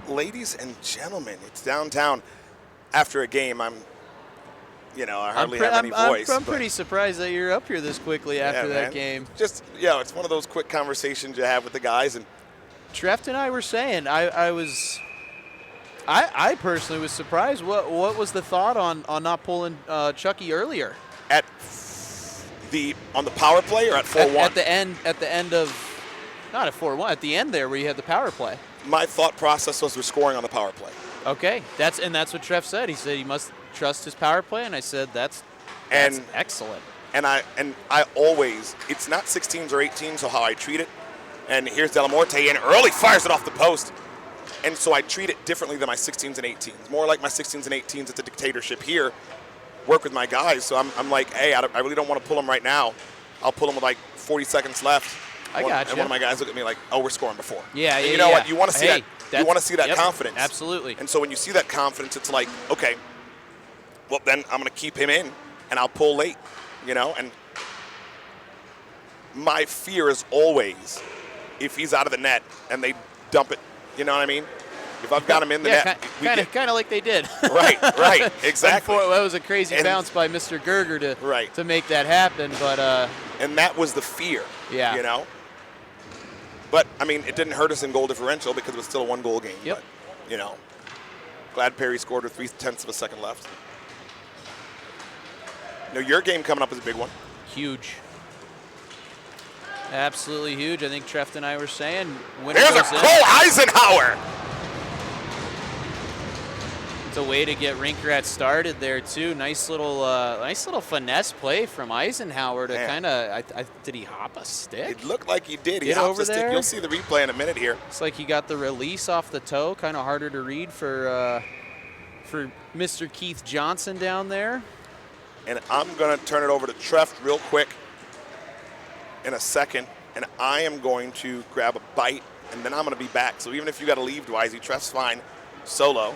Ladies and gentlemen, it's downtown. After a game, I hardly have any voice. I'm pretty surprised that you're up here this quickly after that game. Just, it's one of those quick conversations you have with the guys. And Treff and I were saying, I personally was surprised. What was the thought on not pulling Chucky earlier? On the power play or at 4-1? At the end of, not at 4-1, at the end there where you had the power play. My thought process was we're scoring on the power play. Okay, that's what Treff said. He said he must trust his power play, and I said that's excellent. And I always, it's not 16s or 18s, so how I treat it. And here's Delamorte, and early fires it off the post. And so I treat it differently than my 16s and 18s. More like my 16s and 18s, it's a dictatorship here. Work with my guys, so I'm like, hey, I really don't want to pull them right now. I'll pull them with like 40 seconds left. I got you. And one of my guys look at me like, oh, we're scoring before. Yeah, and you know what? You want to see that. You want to see that confidence. Absolutely. And so when you see that confidence, it's like, okay, well then I'm going to keep him in, and I'll pull late. And my fear is always if he's out of the net and they dump it. You know what I mean? If I've got him in the net, kind of like they did. Right, exactly. That was a crazy bounce by Mr. Gerger to make that happen, but and that was the fear. Yeah. But I mean, it didn't hurt us in goal differential because it was still a 1-goal game. Yep. But, glad Perry scored with 0.3 of a second left. Your game coming up is a big one. Huge. Absolutely huge. I think Treff and I were saying. There's a Cole Eisenhower. It's a way to get Rink Rat started there too. Nice little finesse play from Eisenhower to kind of. Did he hop a stick? It looked like he did. He hopped a stick. You'll see the replay in a minute here. It's like he got the release off the toe. Kind of harder to read for Mr. Keith Johnson down there. And I'm going to turn it over to Treff real quick in a second, and I am going to grab a bite, and then I'm going to be back. So even if you got to leave, Dwighty, Treff's fine. Solo.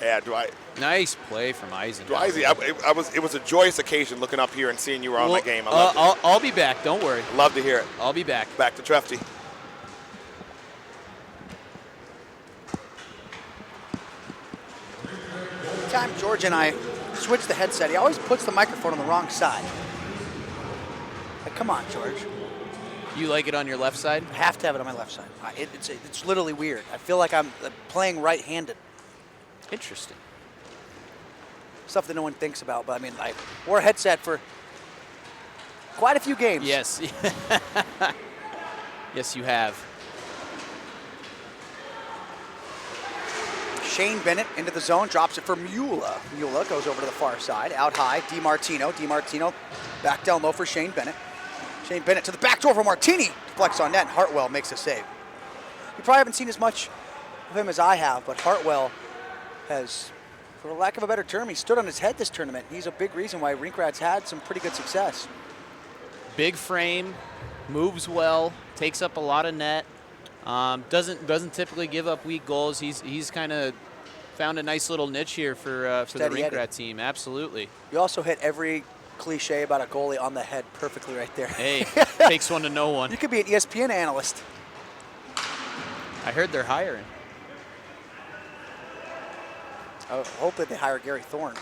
Yeah, Dwight. Nice play from Eisenhower. Dwighty, it was a joyous occasion looking up here and seeing you were on my game. I'll be back. Don't worry. Love to hear it. I'll be back. Back to Trefty. Time George and I switch the headset, he always puts the microphone on the wrong side. Like, come on, George. You like it on your left side? I have to have it on my left side. It's literally weird. I feel like I'm playing right-handed. Interesting. Stuff that no one thinks about, but I mean, I wore a headset for quite a few games. Yes. Yes, you have. Shane Bennett into the zone, drops it for Mula. Mula goes over to the far side, out high, DiMartino. DiMartino back down low for Shane Bennett. Shane Bennett to the back door for Martini. Deflects on net, and Hartwell makes a save. You probably haven't seen as much of him as I have, but Hartwell has, for lack of a better term, he stood on his head this tournament. He's a big reason why Rink Rat's had some pretty good success. Big frame, moves well, takes up a lot of net. Doesn't typically give up weak goals. He's kind of found a nice little niche here for the Rink Rat team. Absolutely. You also hit every cliche about a goalie on the head perfectly right there. Hey, takes one to know one. You could be an ESPN analyst. I heard they're hiring. I hope that they hire Gary Thorne.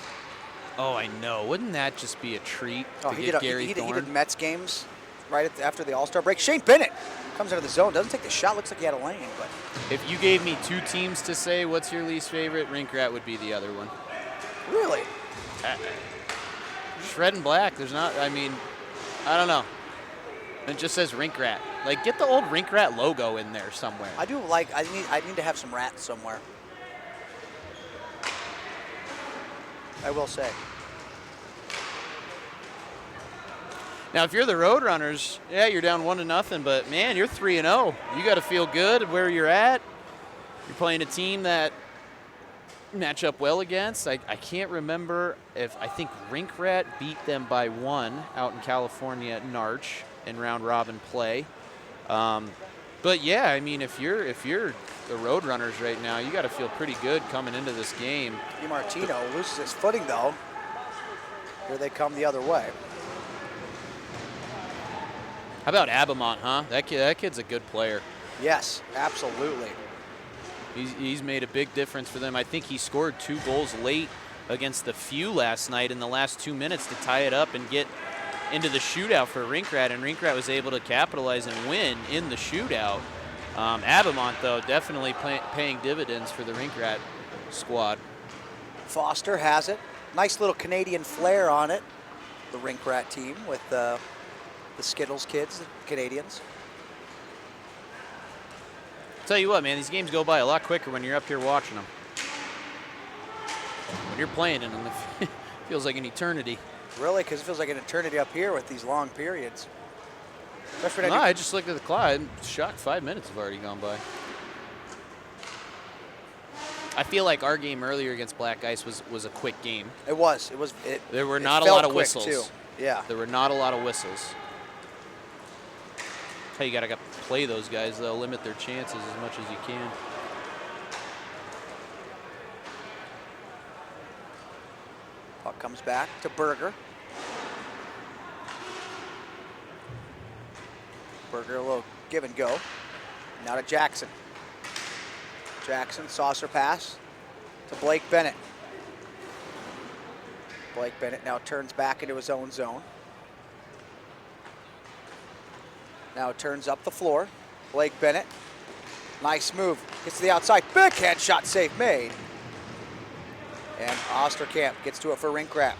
Oh, I know. Wouldn't that just be a treat to he get Gary Thorne? He did Mets games right after the All-Star break. Shane Bennett comes out of the zone, doesn't take the shot, looks like he had a lane. But if you gave me two teams to say what's your least favorite, Rink Rat would be the other one. Really? Red and black, there's not, I mean, I don't know. It just says Rink Rat. Like, get the old Rink Rat logo in there somewhere. I do like, I need to have some rats somewhere. I will say. Now, if you're the Roadrunners, yeah, you're down 1-0, but man, you're 3-0. You got to feel good where you're at. You're playing a team that match up well against. I can't remember if I think Rink Rat beat them by 1 out in California at Narch in round robin play. But yeah, I mean, if you're the Roadrunners right now, you got to feel pretty good coming into this game. DiMartino loses his footing though. Here they come the other way. How about Abamont, huh? That kid's a good player. Yes, absolutely. He's made a big difference for them. I think he scored 2 goals late against the Few last night in the last 2 minutes to tie it up and get into the shootout for Rink Rat, and Rink Rat was able to capitalize and win in the shootout. Abamont, though, definitely paying dividends for the Rink Rat squad. Foster has it. Nice little Canadian flair on it. The Rink Rat team with the Skittles kids, the Canadians. Tell you what, man, these games go by a lot quicker when you're up here watching them. When you're playing in them, it feels like an eternity. Really? Because it feels like an eternity up here with these long periods. No, I just looked at the clock. I'm shocked 5 minutes have already gone by. I feel like our game earlier against Black Ice was a quick game. It was. There were not a lot of whistles. Too. Yeah. There were not a lot of whistles. Hey, you gotta play those guys though. Limit their chances as much as you can. Puck comes back to Berger. Berger, a little give and go. Now to Jackson. Jackson, saucer pass to Blake Bennett. Blake Bennett now turns back into his own zone. Now turns up the floor. Blake Bennett, nice move. Gets to the outside, backhand shot, save made. And Osterkamp gets to it for Rink Rat.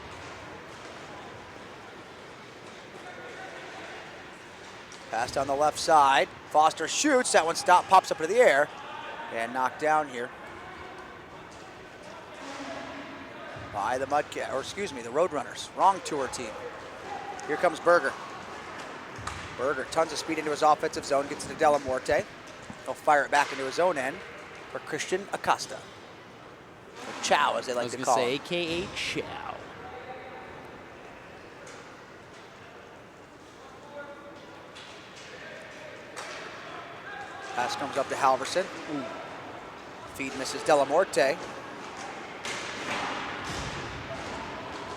Pass down the left side. Foster shoots. That one stopped, pops up into the air, and knocked down here by the Mudcat, or excuse me, the Roadrunners. Wrong tour team. Here comes Berger. Berger, tons of speed into his offensive zone, gets to Delamorte. He'll fire it back into his own end for Christian Acosta. Or Chow, as they like to call him. I was going to say, a.k.a. Chow. Pass comes up to Halverson. Feed misses Delamorte. Did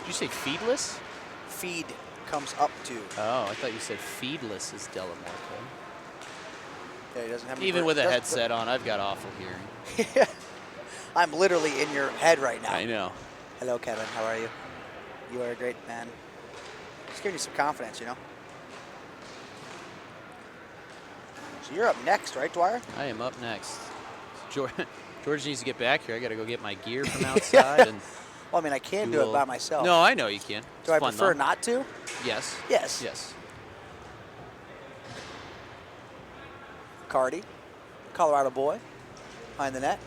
you say feedless? Feed comes up to. Oh, I thought you said feedless is Delamorte. Yeah, he doesn't have Even with a headset on, I've got awful hearing. I'm literally in your head right now. I know. Hello, Kevin. How are you? You are a great man. Just giving you some confidence, you know? So you're up next, right, Dwyer? I am up next. George needs to get back here. I got to go get my gear from outside. And well, I mean, I can do it by myself. No, I know you can. Do I prefer not to? Yes. Yes. Yes. Cardi, Colorado boy, behind the net.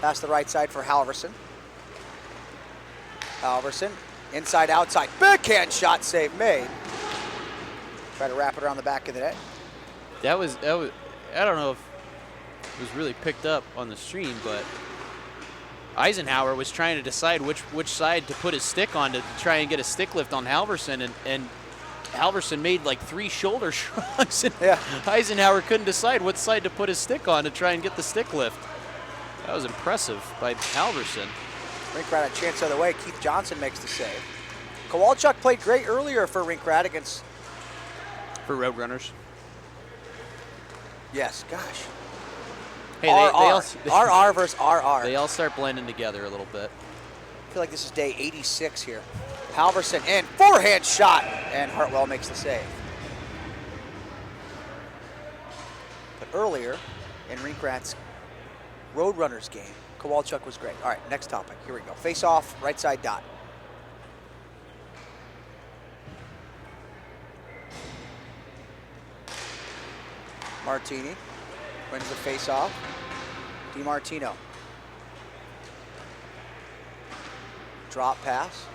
Pass the right side for Halverson. Halverson, inside, outside. Backhand shot, save made. Try to wrap it around the back of the net. That was, I don't know if it was really picked up on the stream, but Eisenhower was trying to decide which side to put his stick on to try and get a stick lift on Halverson, and Halverson made like 3 shoulder shrugs, and Eisenhower couldn't decide what side to put his stick on to try and get the stick lift. That was impressive by Halverson. Rink Rat a chance the other way. Keith Johnson makes the save. Kowalchuk played great earlier for Rink Rat against... For Roadrunners. Yes, gosh. Hey, RR versus RR. They all start blending together a little bit. I feel like this is day 86 here. Halverson in, forehand shot, and Hartwell makes the save. But earlier in Rink Rat's Roadrunners game, Kowalchuk was great. All right, next topic. Here we go. Face off, right side dot. Martini wins the face off. DiMartino. Drop pass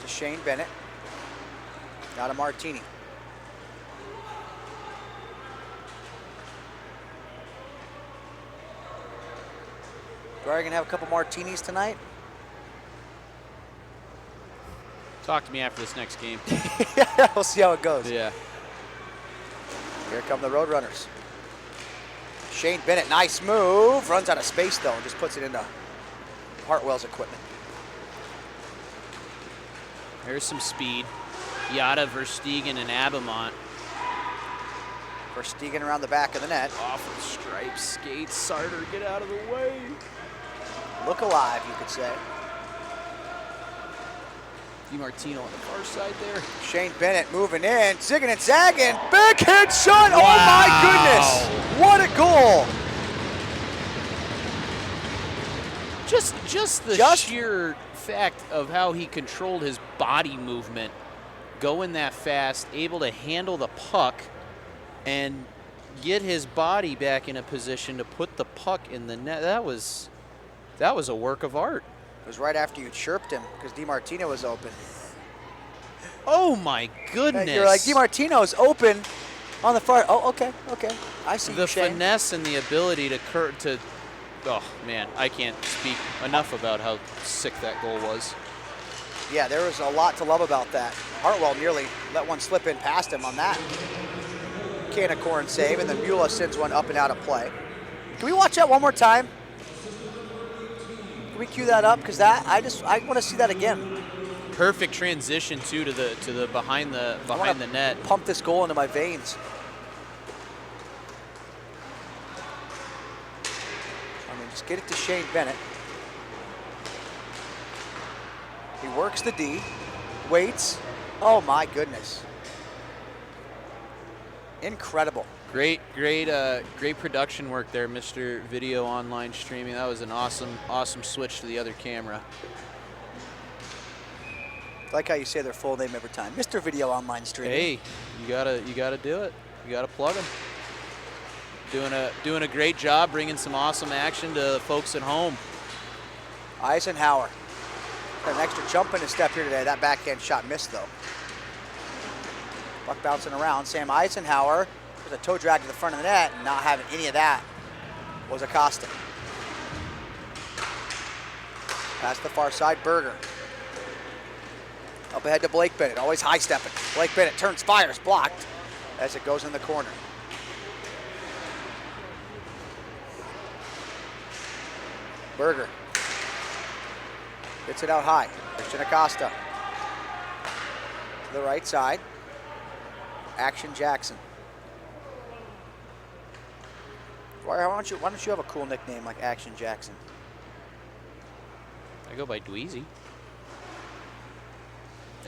to Shane Bennett. Now to Martini. Are you gonna have a couple martinis tonight? Talk to me after this next game. We'll see how it goes. Yeah. Here come the Roadrunners. Shane Bennett, nice move. Runs out of space though and just puts it into Hartwell's equipment. There's some speed. Yada, Verstegen, and Abamont. Verstegen around the back of the net. Off of the stripes, skates, Sarter, get out of the way. Look alive, you could say. DiMartino on the far side there. Shane Bennett moving in, zigging and zagging, backhand shot, Wow. oh my goodness, what a goal. Just the sheer fact of how he controlled his body movement, going that fast, able to handle the puck, and get his body back in a position to put the puck in the net. That was a work of art. It was right after you chirped him because DiMartino was open. Oh my goodness. You're like, DiMartino's open on the far. Oh, okay. I see the you, Shane. finesse and the ability to oh man, I can't speak enough about how sick that goal was. Yeah, there was a lot to love about that. Hartwell nearly let one slip in past him on that can of corn save, and then Mula sends one up and out of play. Can we watch that one more time? Can we cue that up? Because that I want to see that again. Perfect transition too to the behind the net. Pump this goal into my veins. Just get it to Shane Bennett. He works the D, waits. Oh my goodness. Incredible. Great production work there, Mr. Video Online Streaming. That was an awesome switch to the other camera. I like how you say their full name every time. Mr. Video Online Streaming. Hey, you gotta do it. You gotta plug them. Doing a great job, bringing some awesome action to the folks at home. Eisenhower. Got an extra jump in his step here today. That backhand shot missed though. Puck bouncing around. Sam Eisenhower with a toe drag to the front of the net, and not having any of that was Acosta. Past the far side, Berger. Up ahead to Blake Bennett, always high stepping. Blake Bennett turns, fires, blocked as it goes in the corner. Berger gets it out high. Christian Acosta to the right side. Action Jackson. Why don't you have a cool nickname like Action Jackson? I go by Dweezy.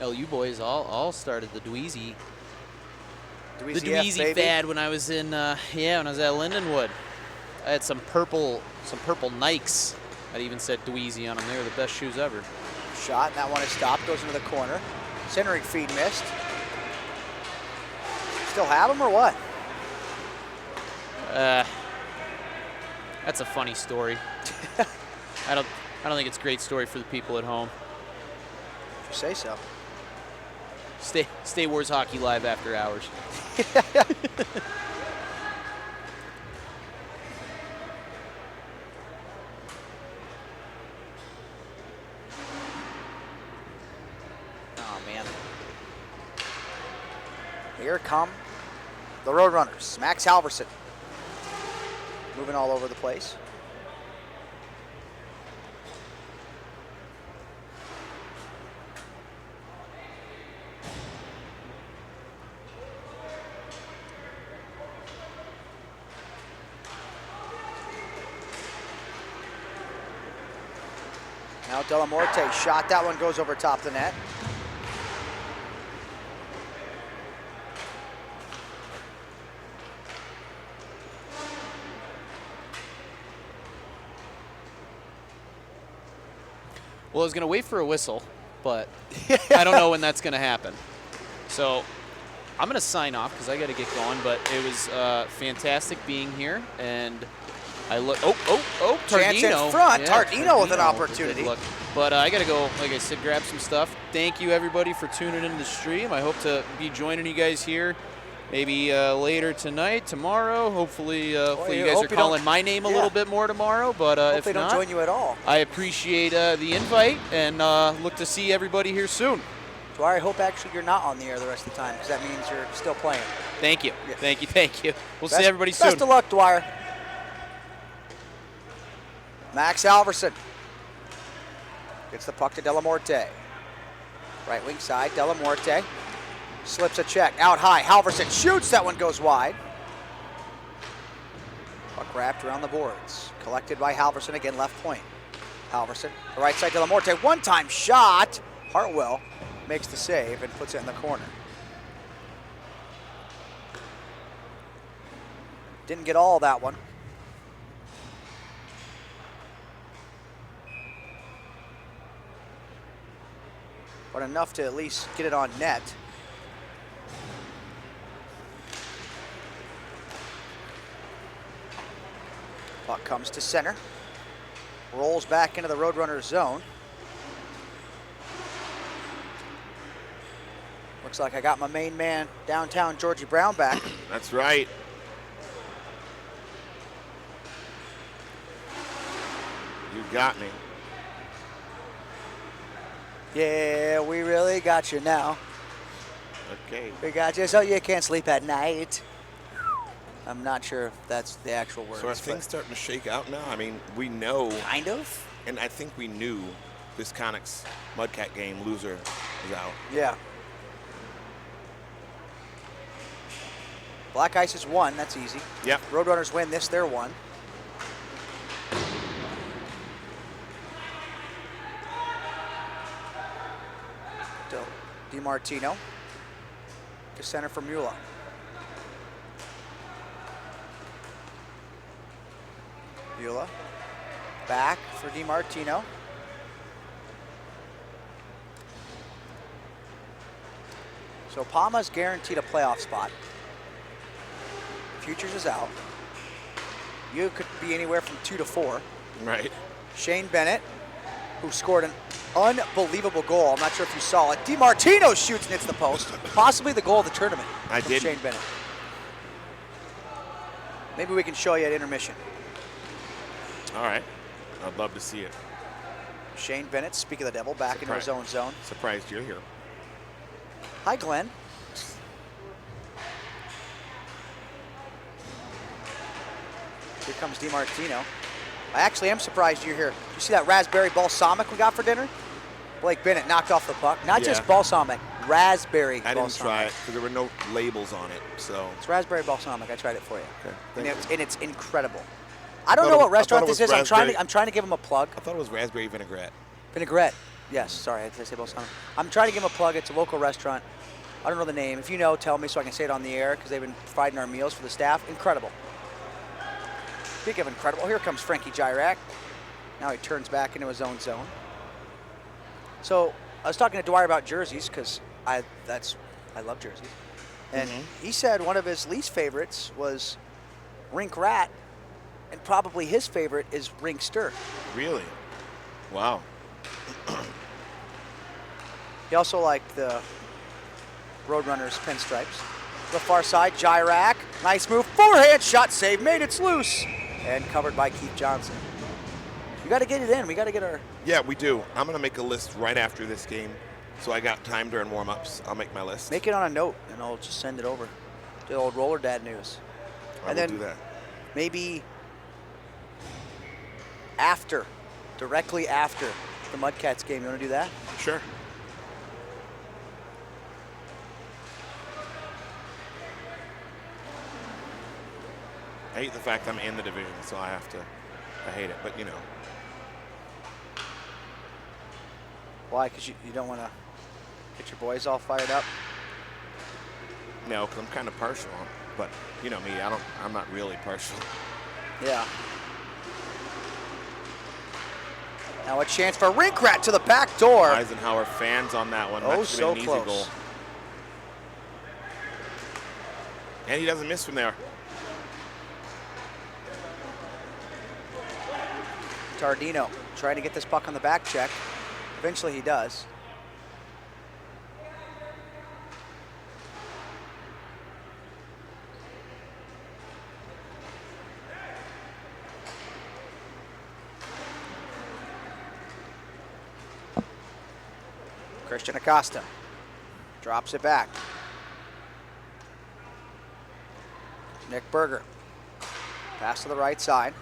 LU boys all started the Dweezy. The Dweezy fad when I was in when I was at Lindenwood. I had some purple Nikes. I even said Dweezy on them. They were the best shoes ever. Shot, and that one is stopped, goes into the corner. Centering feed missed. Still have them or what? That's a funny story. I don't think it's a great story for the people at home. If you say so. Stay Wars Hockey Live after hours. Oh man. Here come the Roadrunners. Max Halverson moving all over the place. Now Delamorte shot, that one goes over top the net. Well, I was going to wait for a whistle, but I don't know when that's going to happen. So I'm going to sign off because I got to get going, but it was fantastic being here, and I look. Oh, Tardino. Chance in front. Yeah, Tardino with an opportunity. But I got to go, like I said, grab some stuff. Thank you, everybody, for tuning into the stream. I hope to be joining you guys here maybe later tonight, tomorrow. Hopefully, you guys are calling my name a little bit more tomorrow. But if they don't not, join you at all. I appreciate the invite and look to see everybody here soon. Dwyer, I hope actually you're not on the air the rest of the time because that means you're still playing. Thank you. Yeah. Thank you. We'll see everybody soon. Best of luck, Dwyer. Max Halverson gets the puck to Delamorte. Right wing side, Delamorte slips a check out high. Halverson shoots, that one goes wide. Puck wrapped around the boards. Collected by Halverson, again left point. Halverson, the right side to Lamorte, one-time shot. Hartwell makes the save and puts it in the corner. Didn't get all that one. But enough to at least get it on net. Puck comes to center. Rolls back into the Roadrunners zone. Looks like I got my main man downtown, Georgie Brown, back. That's right. You got me. Yeah, we really got you now. Okay. We got you so you can't sleep at night. I'm not sure if that's the actual words. So are things starting to shake out now? I mean, we know. Kind of. And I think we knew this Connex Mudcat game loser was out. Yeah. Black Ice is 1, that's easy. Yep. Roadrunners win this, they're 1. DiMartino to center for Mula. Mula back for DiMartino. So PAMA's guaranteed a playoff spot. Futures is out. You could be anywhere from 2 to 4. Right. Shane Bennett, who scored an unbelievable goal. I'm not sure if you saw it. DiMartino shoots and hits the post. Possibly the goal of the tournament. I from did. Shane Bennett. Maybe we can show you at intermission. All right. I'd love to see it. Shane Bennett, speak of the devil, back into his own zone. Surprised you're here. Hi, Glenn. Here comes DiMartino. I actually am surprised you're here. You see that raspberry balsamic we got for dinner? Blake Bennett knocked off the puck. Not just balsamic, raspberry I balsamic. didn't try it because there were no labels on it. So It's raspberry balsamic. I tried it for you. Okay, And thank it's, and it's incredible. I don't know thought what it restaurant was this is. I'm raspberry. trying to give him a plug. I thought it was raspberry vinaigrette. Vinaigrette. Yes, sorry, I say balsamic. I'm trying to give him a plug. It's a local restaurant. I don't know the name. If you know, tell me so I can say it on the air because they've been providing our meals for the staff. Incredible. Speaking of incredible, here comes Frankie Gyrak. Now he turns back into his own zone. So I was talking to Dwyer about jerseys because I love jerseys. And he said one of his least favorites was Rink Rat, and probably his favorite is Rink Stir. Really? Wow. He also liked the Roadrunners pinstripes. To the far side, Gyrak, nice move, forehand shot save, made it loose, and covered by Keith Johnson. We got to get it in. We got to get our. Yeah, we do. I'm going to make a list right after this game. So I got time during warm-ups. I'll make my list. Make it on a note, and I'll just send it over. The old Roller Dad news. I will do that. Maybe after, directly after the Mudcats game. You want to do that? Sure. I hate the fact I'm in the division, so I hate it, but you know. Why? Because you don't want to get your boys all fired up? No, because I'm kind of partial, but you know me, I'm not really partial. Yeah. Now a chance for Rink Rat to the back door. Eisenhower fans on that one. Oh, That's so gonna be an close. easy goal. And he doesn't miss from there. Tardino trying to get this puck on the back check. Eventually he does. Christian Acosta drops it back. Nick Berger. Pass to the right side.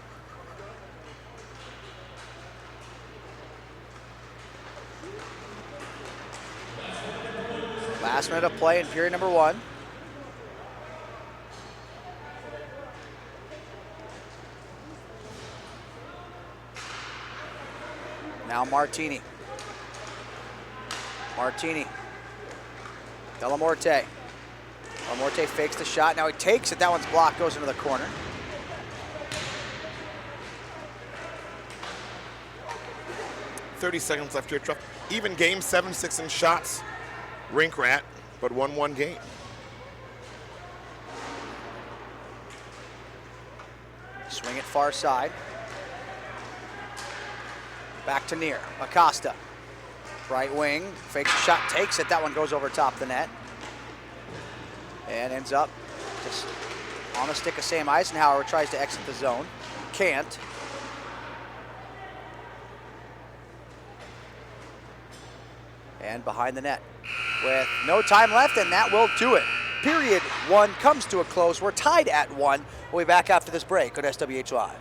Last minute of play in period number 1. Now Martini. Delamorte. Delamorte fakes the shot. Now he takes it. That one's blocked, goes into the corner. .30 left here. Even game, 7-6 in shots. Rink Rat, but 1-1 game. Swing it far side. Back to near. Acosta. Right wing. Fakes the shot, takes it. That one goes over top the net. And ends up just on the stick of Sam Eisenhower. Tries to exit the zone. Can't. And behind the net with no time left, and that will do it. Period one comes to a close. We're tied at 1. We'll be back after this break on SWH Live.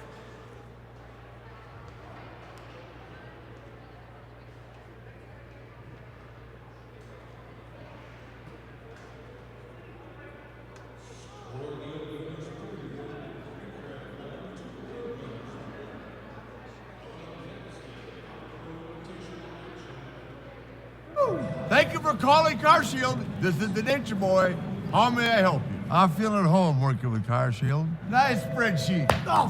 Thank you for calling Car Shield. This is the Nature Boy. How may I help you? I feel at home working with Car Shield. Nice spreadsheet. Oh,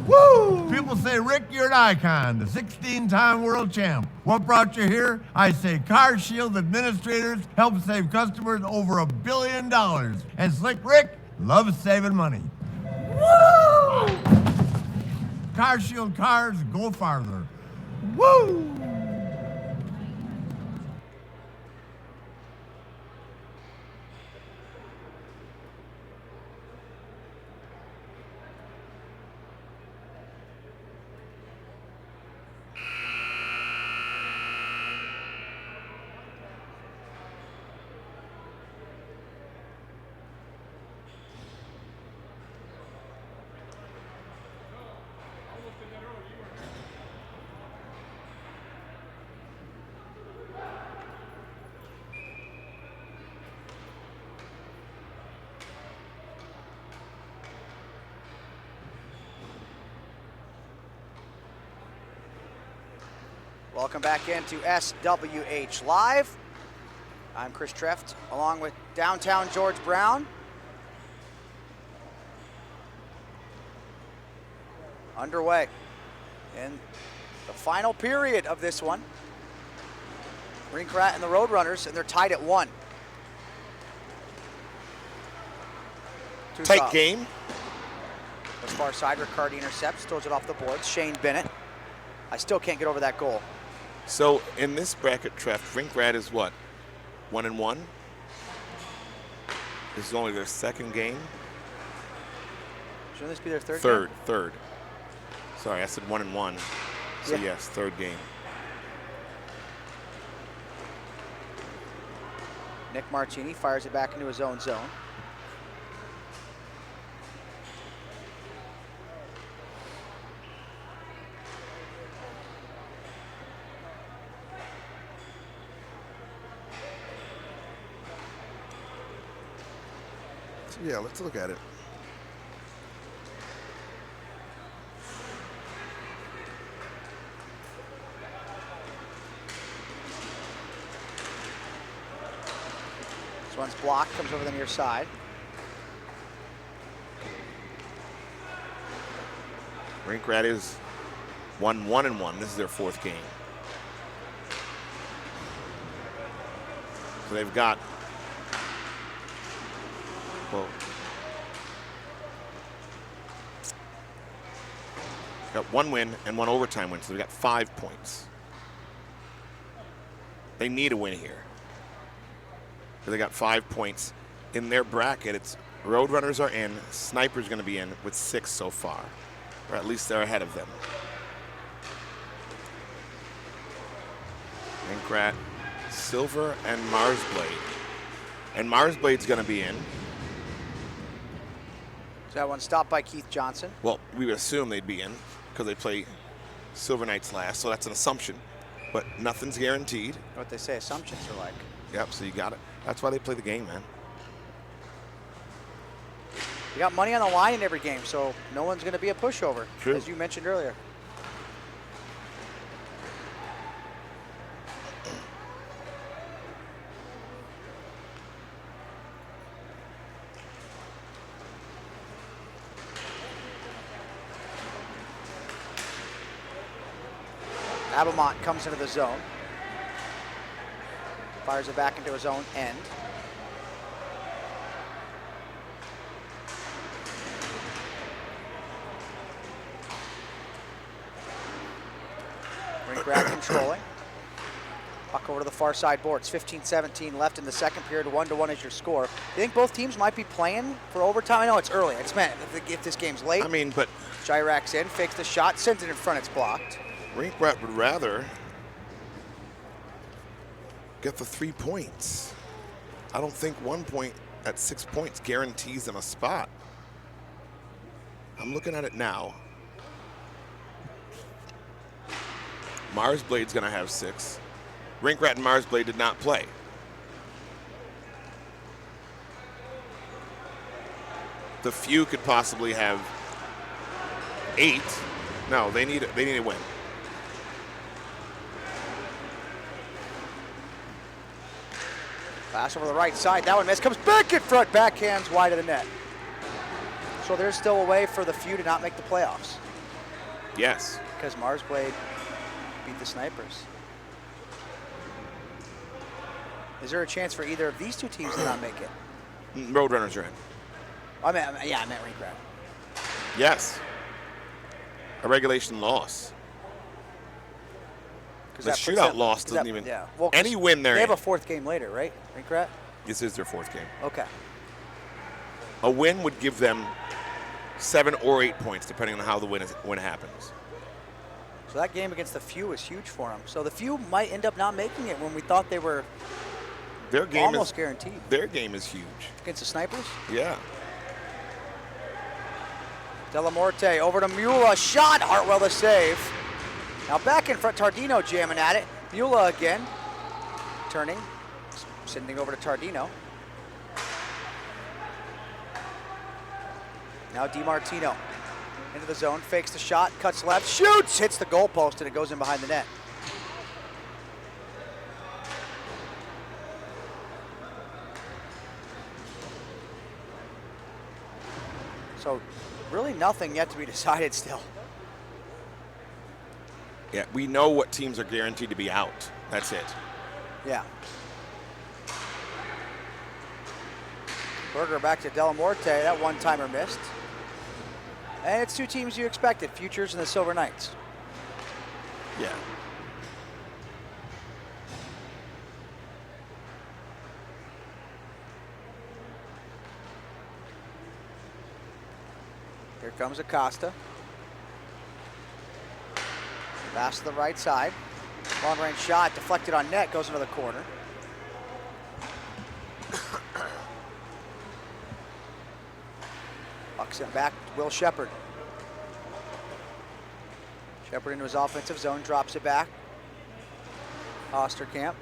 woo! People say, Rick, you're an icon, the 16-time world champ. What brought you here? I say Car Shield administrators help save customers over $1 billion. And Slick Rick loves saving money. Woo! Car Shield cars go farther. Woo! Welcome back into SWH Live. I'm Chris Treft, along with downtown George Brown. Underway in the final period of this one. Rink Rat and the Roadrunners, and they're tied at 1. Tight game. As far side, Riccardi intercepts, throws it off the boards. Shane Bennett. I still can't get over that goal. So in this bracket, Treff, Rink Rat is what? 1-1? This is only their second game. Shouldn't this be their third? Third. Sorry, I said 1-1. So Yeah. yes, third game. Nick Martini fires it back into his own zone. So yeah, let's look at it. This one's blocked, comes over the near side. Rink Rat is 1-1. This is their fourth game. So they've got, well, got 1 win and 1 overtime win, so they've got 5 points. They need a win here. They got 5 points. In their bracket, it's Roadrunners are in, Sniper's gonna be in with 6 so far. Or at least they're ahead of them. Rink Rat, Silver, and Marsblade. And Marsblade's gonna be in. So that one stopped by Keith Johnson. Well, we would assume they'd be in because they play Silver Knights last, so that's an assumption. But nothing's guaranteed. What they say assumptions are like. Yep, so you got it. That's why they play the game, man. You got money on the line in every game, so no one's going to be a pushover, True. as you mentioned earlier. Abelmont comes into the zone. Fires it back into his own end. Rink Rat controlling. Puck over to the far side boards. 15-17 left in the second period. 1-1 is your score. You think both teams might be playing for overtime? I know it's early. It's meant if this game's late. I mean, but Chirac's in, fakes the shot, sends it in front. It's blocked. Rink Rat would rather get the 3 points. I don't think 1 point at 6 points guarantees them a spot. I'm looking at it now. Marsblade's gonna have 6. Rink Rat and Marsblade did not play. The few could possibly have 8. No, they need a win. Pass over the right side. That one missed. Comes back in front. Backhands wide of the net. So there's still a way for the few to not make the playoffs. Yes. Because Marsblade beat the Snipers. Is there a chance for either of these two teams to not make it? Roadrunners are in. I meant Rink Rat. Yes. A regulation loss. The shootout loss doesn't even. Yeah. Well, any win there. They have a 4th game later, right? Rink Rat? This is their 4th game. Okay. A win would give them 7 or 8 points, depending on how the win happens. So that game against the few is huge for them. So the few might end up not making it when we thought they were Their game almost guaranteed. Their game is huge. Against the Snipers? Yeah. Delamorte over to Mula. Shot. Hartwell the save. Now back in front, Tardino jamming at it. Mula again. Turning. Sending over to Tardino. Now DiMartino into the zone. Fakes the shot. Cuts left. Shoots. Hits the goalpost and it goes in behind the net. So really nothing yet to be decided still. Yeah, we know what teams are guaranteed to be out. That's it. Yeah. Berger back to Delamorte. That one-timer missed. And it's two teams you expected, Futures and the Silver Knights. Yeah. Here comes Acosta. Pass to the right side. Long range shot deflected on net, goes into the corner. Puck sent back to Will Shepard. Shepard into his offensive zone, drops it back. Osterkamp.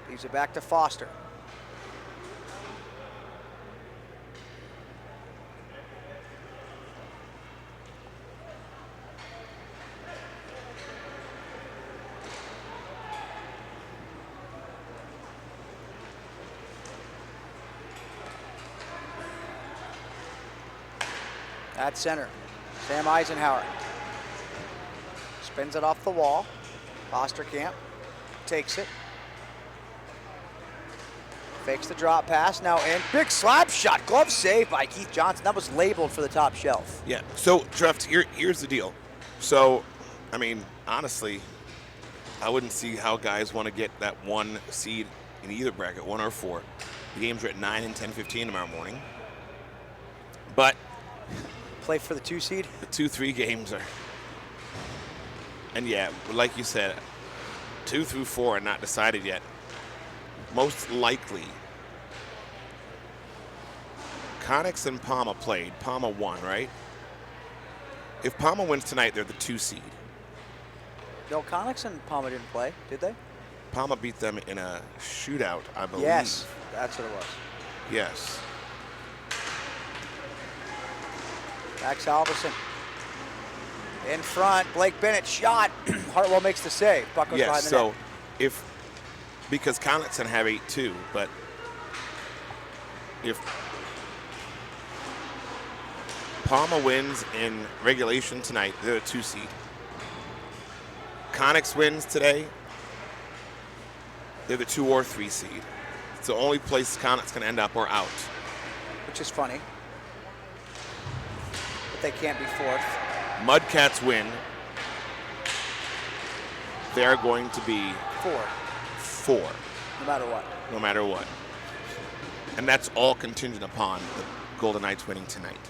Leaves it back to Foster. At center, Sam Eisenhower. Spins it off the wall. Osterkamp takes it. Fakes the drop pass, now in. Big slap shot, glove save by Keith Johnson. That was labeled for the top shelf. Yeah, so Trev, here's the deal. So, I mean, honestly, I wouldn't see how guys want to get that 1 seed in either bracket, 1 or 4. The games are at 9 and 10:15 tomorrow morning. But play for the 2 seed? The 2-3 games are, and yeah, like you said, 2 through 4 are not decided yet. Most likely, Connex and PAMA played. PAMA won, right? If PAMA wins tonight, they're the 2 seed. No, Connex and PAMA didn't play, did they? PAMA beat them in a shootout, I believe. Yes, that's what it was. Yes. Max Halverson in front. Blake Bennett shot. Hartwell makes the save. Puck goes behind the net. If, because Connaughton have 8-2, but if PAMA wins in regulation tonight, they're a 2 seed. Connex wins today, they're the 2 or 3 seed. It's the only place Connex can end up or out. Which is funny. But they can't be 4th. Mudcats win. They're going to be 4. No matter what. No matter what. And that's all contingent upon the Golden Knights winning tonight.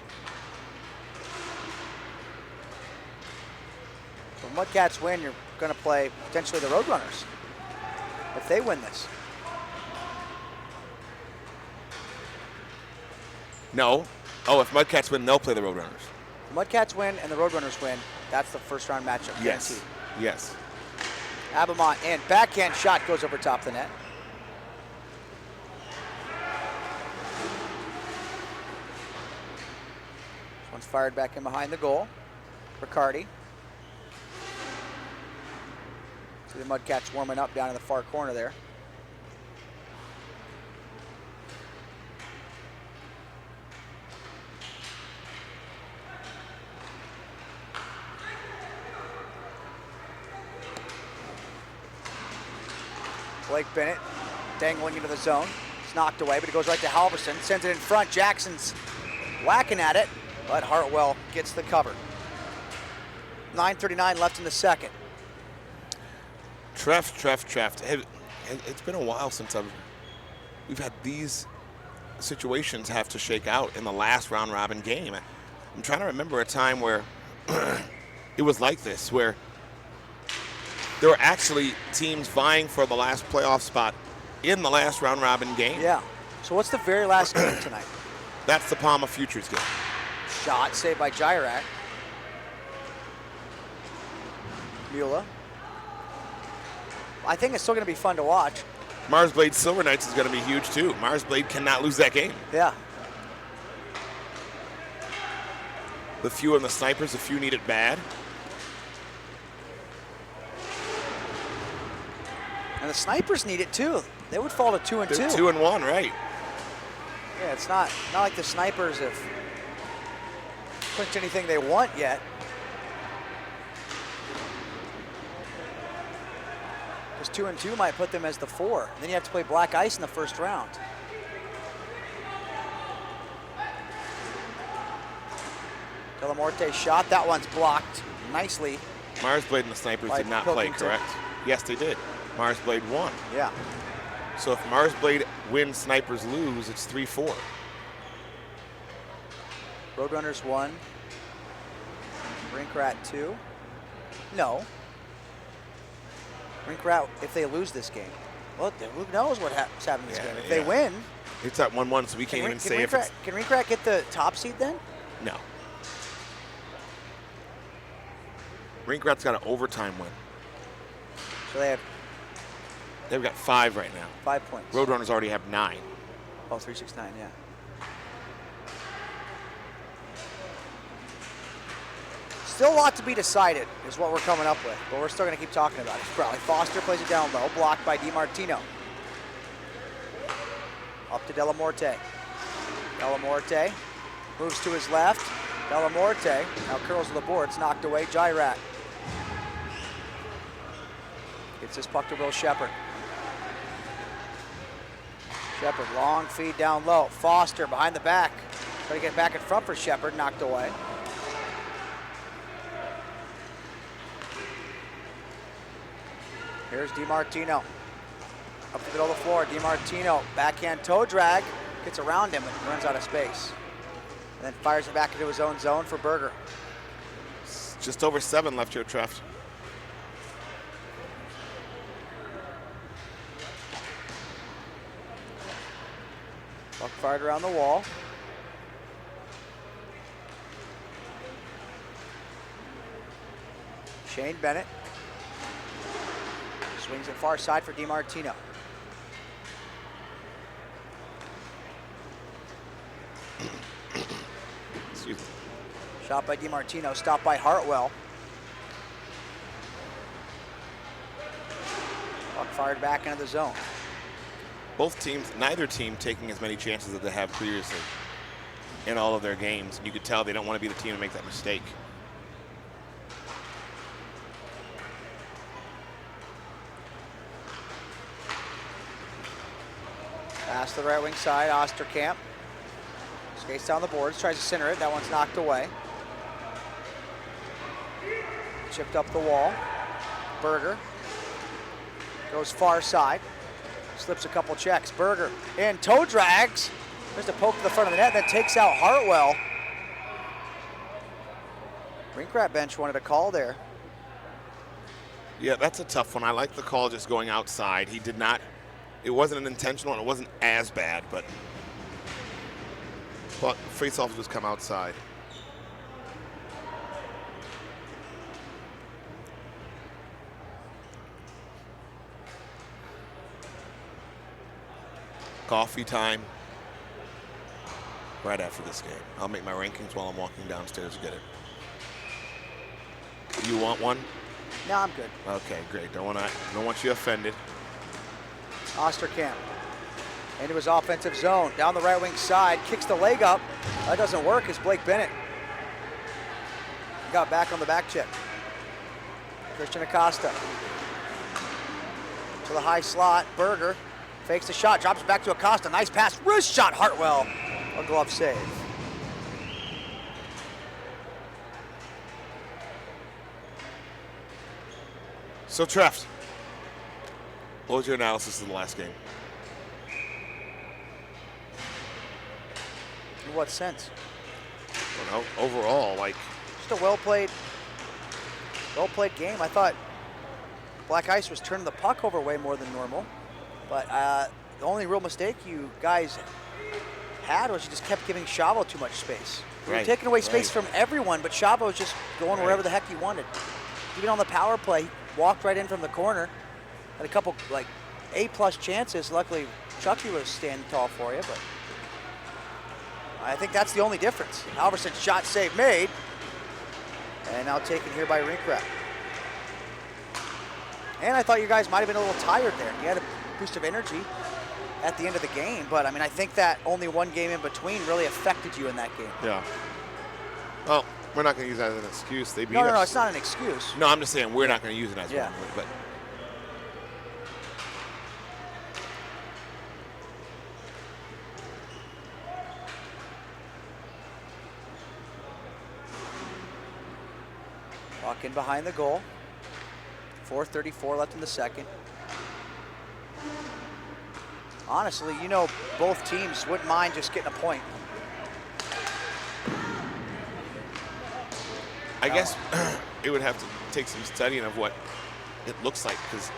So when Mudcats win, you're going to play potentially the Roadrunners if they win this. No. Oh, if Mudcats win, they'll play the Roadrunners. If Mudcats win and the Roadrunners win, that's the first round matchup. Yes. Guaranteed. Yes. Abamont in. Backhand shot goes over top the net. This one's fired back in behind the goal. Riccardi. See the Mudcats warming up down in the far corner there. Blake Bennett dangling into the zone. It's knocked away, but it goes right to Halverson. Sends it in front. Jackson's whacking at it, but Hartwell gets the cover. 9:39 left in the second. Treff. It's been a while since we've had these situations have to shake out in the last round robin game. I'm trying to remember a time where it was like this, where there were actually teams vying for the last playoff spot in the last round robin game. Yeah. So what's the very last game tonight? That's the PAMA Futures game. Shot saved by Jairak. Mula. I think it's still going to be fun to watch. Mars Blade Silver Knights is going to be huge too. Mars Blade cannot lose that game. Yeah. The few and the snipers, the few need it bad. And the snipers need it too. They would fall to 2 and 2. They're 2 and 1, right? Yeah, it's not like the snipers have clinched anything they want yet. Because 2 and 2 might put them as the 4. Then you have to play Black Ice in the first round. Delamorte shot. That one's blocked nicely. Mars Blade and the snipers By did not play, Pilkington. correct? Yes, they did. Mars Blade won. Yeah. So if Mars Blade wins, snipers lose, it's 3-4. Roadrunners 1. Rink Rat 2. No. Rink Rat, if they lose this game, well, who knows what's happening in this game. If they win, it's at 1-1, so we can't even say if it's... Can Rink Rat get the top seed then? No. Rink Rat's got an overtime win. So They've got 5 right now. 5 points. Roadrunners already have 9. Oh, 3, 6, 9, yeah. Still a lot to be decided is what we're coming up with, but we're still going to keep talking about it. Probably Foster plays it down low, blocked by DiMartino. Up to Delamorte. Delamorte moves to his left. Delamorte now curls to the boards, knocked away. Jairak gets this puck to Will Shepard. Shepard, long feed down low. Foster behind the back. Trying to get back in front for Shepard, knocked away. Here's DiMartino. Up the middle of the floor, DiMartino, backhand toe drag, gets around him and runs out of space. And then fires it back into his own zone for Berger. Just over 7 left here, Treff. Puck fired around the wall. Shane Bennett. Swings it far side for DiMartino. Excuse me. Shot by DiMartino, stopped by Hartwell. Puck fired back into the zone. Both teams, neither team taking as many chances as they have previously. in all of their games. You could tell they don't want to be the team to make that mistake. Pass to the right wing side, Osterkamp. Skates down the boards, tries to center it. That one's knocked away. Chipped up the wall. Berger goes far side. Slips a couple checks. Berger in, toe drags. Just a poke to the front of the net, then takes out Hartwell. Rink Rat bench wanted a call there. Yeah, that's a tough one. I like the call just going outside. He did not, it wasn't an intentional and it wasn't as bad, but face-offs just come outside. Coffee time right after this game. I'll make my rankings while I'm walking downstairs to get it. You want one? No, I'm good. Okay, great. Don't want you offended. Osterkamp into his offensive zone, down the right wing side, kicks the leg up. That doesn't work as Blake Bennett got back on the back check. Christian Acosta to the high slot. Berger fakes the shot, drops it back to Acosta. Nice pass, wrist shot, Hartwell. A glove save. So, Trev, what was your analysis of the last game? In what sense? I don't know. Overall, like, Just a well-played game. I thought Black Ice was turning the puck over way more than normal. But the only real mistake you guys had was you just kept giving Chavo too much space. You were taking away space from everyone, but Chavo was just going wherever the heck he wanted. Even on the power play, he walked right in from the corner. Had a couple, like, A-plus chances. Luckily, Chucky was standing tall for you, but I think that's the only difference. Halverson's shot save made, and now taken here by Rink Rat. And I thought you guys might have been a little tired there. You had a boost of energy at the end of the game, but I mean, I think that only one game in between really affected you in that game. Yeah. Well, we're not going to use that as an excuse. They beat us. No, it's not an excuse. No, I'm just saying we're not going to use it as one. But Walk in behind the goal. 4:34 left in the second. Honestly, you know, both teams wouldn't mind just getting a point. I guess it would have to take some studying of what it looks like, because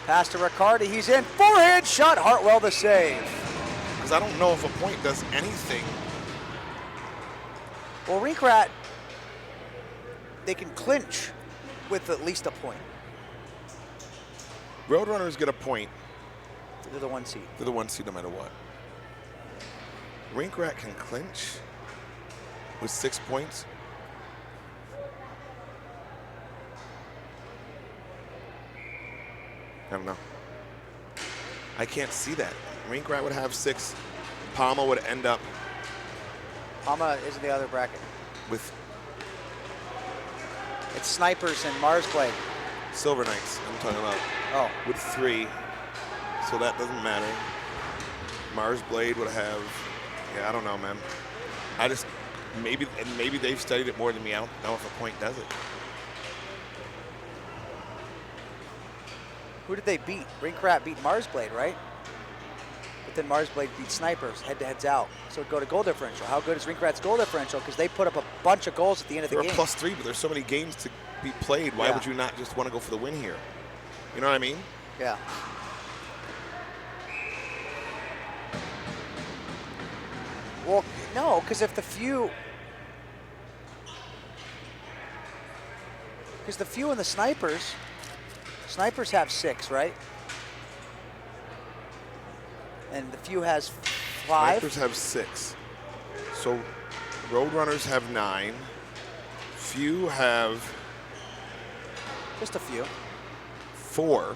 pass to Riccardi, he's in, forehand shot, Hartwell the save. Because I don't know if a point does anything. Well, Rink Rat, they can clinch with at least a point. Roadrunners get a point. They're the one seed. They're the one seed no matter what. Rink Rat can clinch with 6 points. I don't know. I can't see that. Rink Rat would have 6. PAMA would end up. PAMA is in the other bracket. With it's Snipers and Mars Blade. Silver Knights, I'm talking about. Oh. With 3. So that doesn't matter. Mars Blade would have, I don't know, man. I just, maybe they've studied it more than me. I don't know if a point does it. Who did they beat? Rink Rat beat Mars Blade, right? But then Mars Blade beat Snipers, head-to-heads out. So go to goal differential. How good is Rink Rat's goal differential? Because they put up a bunch of goals at the end of the game. They're a +3, but there's so many games to be played. Why would you not just want to go for the win here? You know what I mean? Yeah. Well, no, because if the few and the Snipers have 6, right? And the few has 5. Snipers have 6. So Roadrunners have 9. Few have just a few. 4.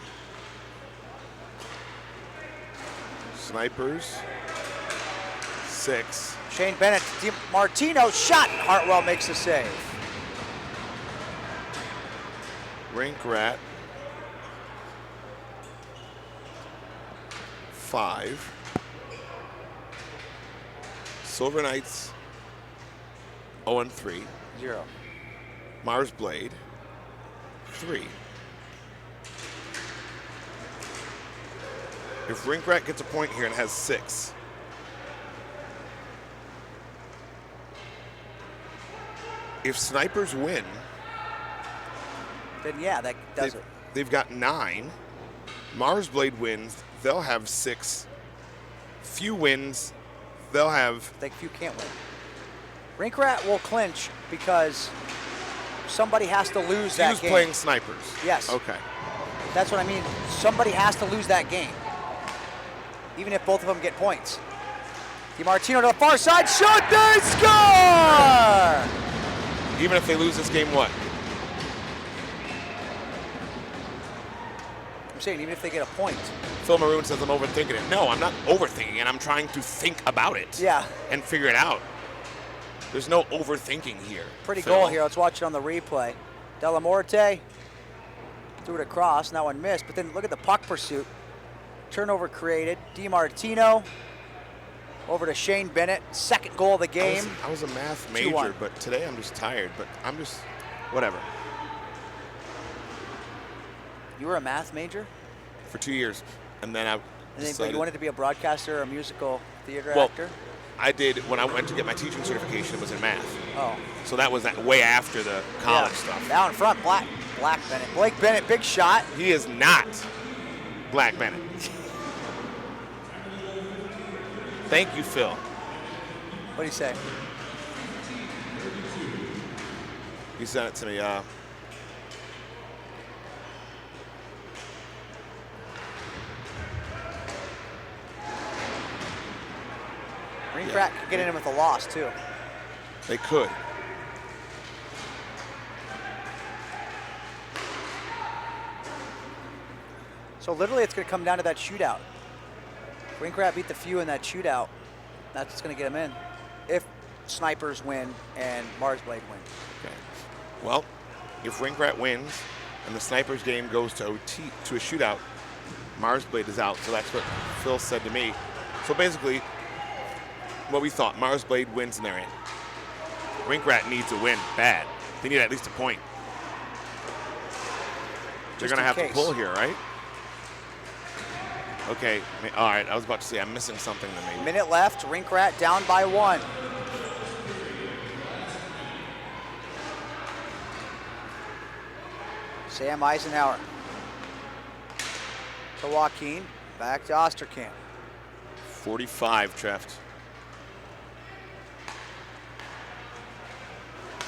Snipers, 6. Shane Bennett, DiMartino, shot. Hartwell makes the save. Rink Rat, 5. Silver Knights, 0-3. 0. Mars Blade, 3. If Rink Rat gets a point here and has 6, if Snipers win, Then yeah, that does it. they've got 9. Mars Blade wins, they'll have 6. Few wins, they'll have. I think few can't win. Rink Rat will clinch because somebody has to lose that Few's game. playing Snipers. Yes. Okay. That's what I mean. Somebody has to lose that game, even if both of them get points. DiMartino to the far side, shoot, they score! Even if they lose this game, what? I'm saying even if they get a point. Phil Maroon says I'm overthinking it. No, I'm not overthinking it. I'm trying to think about it. Yeah. And figure it out. There's no overthinking here. Pretty Phil. goal here. Let's watch it on the replay. Delamorte threw it across, and that one missed. But then look at the puck pursuit. Turnover created. DiMartino over to Shane Bennett. Second goal of the game. I was a math major, 2-1. but today I'm just tired. But I'm just, whatever. You were a math major? For 2 years. And then I And then, but decided, you wanted to be a broadcaster or a musical theater well, actor? I did, when I went to get my teaching certification, it was in math. Oh. So that was way after the college Yeah. stuff. Down in front, Black Bennett. Blake Bennett, big shot. He is not Black Bennett. Thank you, Phil. What do you say? He sent it to me. Rink Rat could get in with a loss, too. They could. So literally it's going to come down to that shootout. Rink Rat beat the few in that shootout. That's what's going to get them in. If Snipers win and Mars Blade win. Okay. Well, if Rink Rat wins and the Snipers game goes to OT, to a shootout, Mars Blade is out. So that's what Phil said to me. So basically, what we thought, Mars Blade wins and they're in. Rink Rat needs a win bad. They need at least a point. They're Just going to in have to case. pull here, right? Okay. All right. I was about to say I'm missing something then maybe. Minute left, Rink Rat down by 1. Sam Eisenhower to Joaquin, back to Osterkamp. 45, Treft.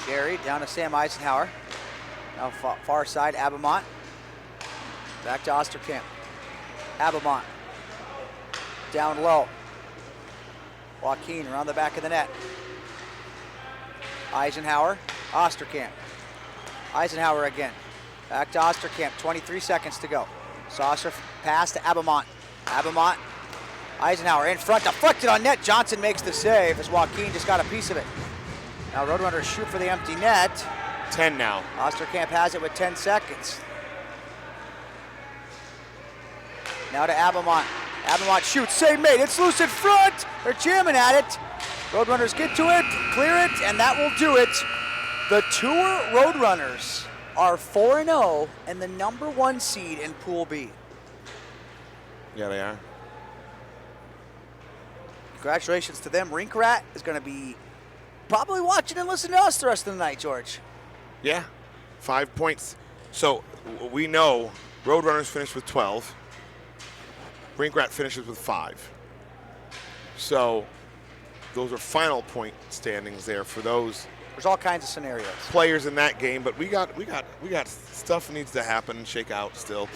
Gary down to Sam Eisenhower. Now far side, Abamont. Back to Osterkamp. Abamont. Down low. Joaquin around the back of the net. Eisenhower, Osterkamp. Eisenhower again. Back to Osterkamp, 23 seconds to go. Saucer pass to Abamont. Abamont, Eisenhower in front, deflected on net. Johnson makes the save as Joaquin just got a piece of it. Now Roadrunners shoot for the empty net. 10 now. Osterkamp has it with 10 seconds. Now to Abamont. Abamont shoots, save made, it's loose in front. They're jamming at it. Roadrunners get to it, clear it, and that will do it. The Tour Roadrunners are 4-0 and the #1 seed in Pool B. Yeah, they are. Congratulations to them. Rink Rat is going to be probably watching and listening to us the rest of the night, George. Yeah, 5 points. So we know Roadrunners finished with 12. Rink Rat finishes with 5. So those are final point standings there for those There's all kinds of scenarios. players in that game. But we got stuff needs to happen and shake out still.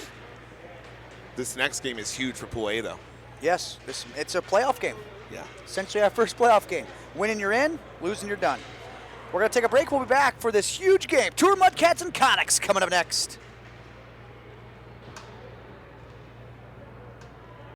This next game is huge for Pool A though. Yes, it's a playoff game. Yeah. Essentially our first playoff game. Winning, you're in. Losing, you're done. We're going to take a break. We'll be back for this huge game. Tour Mudcats and Conics coming up next.